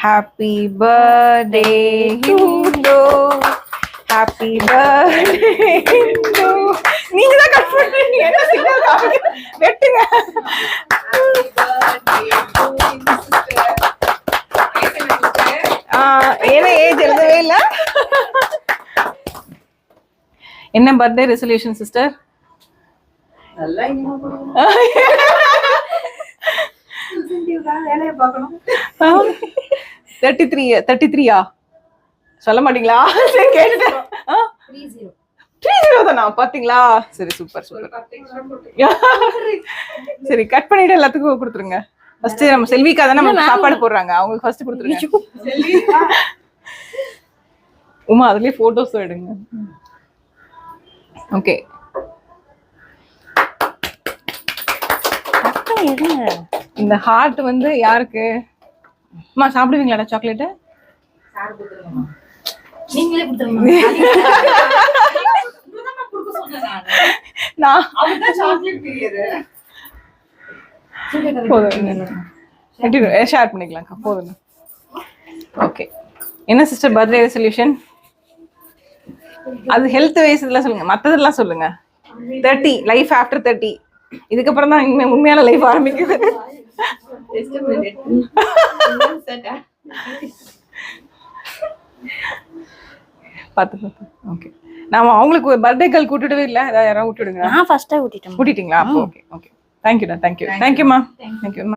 Happy birthday Hindu, happy birthday Hindu. நீங்க தான் cut பண்றீங்க, என்ன சிக்னல் காமிங்க, வெட்டுங்க. ஏன்னா ஏஜ் எழுதவே இல்ல. என்ன பர்த்டே ரெசல்யூஷன் சிஸ்டர்? நல்லா இனிமே போடுவோம். வேலையை பார்க்கணும். 33 சொல்ல மாட்டீங்களா? சரி கேட்டுட்டேன். 30 தானா? பாத்தீங்களா? சரி சூப்பர் சூப்பர். சரி கட் பண்ணிட்டு எல்லாத்துக்கும் கொடுத்துருங்க. ஃபர்ஸ்ட் நம்ம செல்விக்கா தானே நம்ம சாப்பாடு போடுறாங்க, அவங்களுக்கு ஃபர்ஸ்ட் கொடுத்துருங்க. உமா அதுலயே போட்டோஸ் எடுங்க. ஓகே இந்த ஹார்ட் வந்து யாருக்கு? அம்மா சாப்பிடுவீங்களாடா சாக்லேட்? நீங்களே கொடுத்துருங்க. நான் அவர்தான் சாக்லேட் பிரியர். ஷேர் பண்ணிக்கலாம் போதும். ஓகே என்ன சிஸ்டர் பர்த்டே ரெசல்யூஷன்? அது ஹெல்த் வைஸ் இதெல்லாம் சொல்லுங்க, மற்றதெல்லாம் சொல்லுங்க. 30 லைஃப் ஆஃப்டர் 30, இதுக்கப்புறம் தான் இனிமே உண்மையான லைஃப் ஆரம்பிக்குது. பார்த்து ஓகே. நாம அவங்களுக்கு பர்த்டே கால் கூட்டிடவே இல்லை, ஏதாவது யாராவது விட்டுடுங்க. நான் ஃபர்ஸ்டா விட்டுட்டேன். கூட்டிட்டீங்களா? அப்போ ஓகே ஓகே. தேங்க்யூடா, தேங்க்யூ தேங்க்யூம்மா, தேங்க்யூம்மா.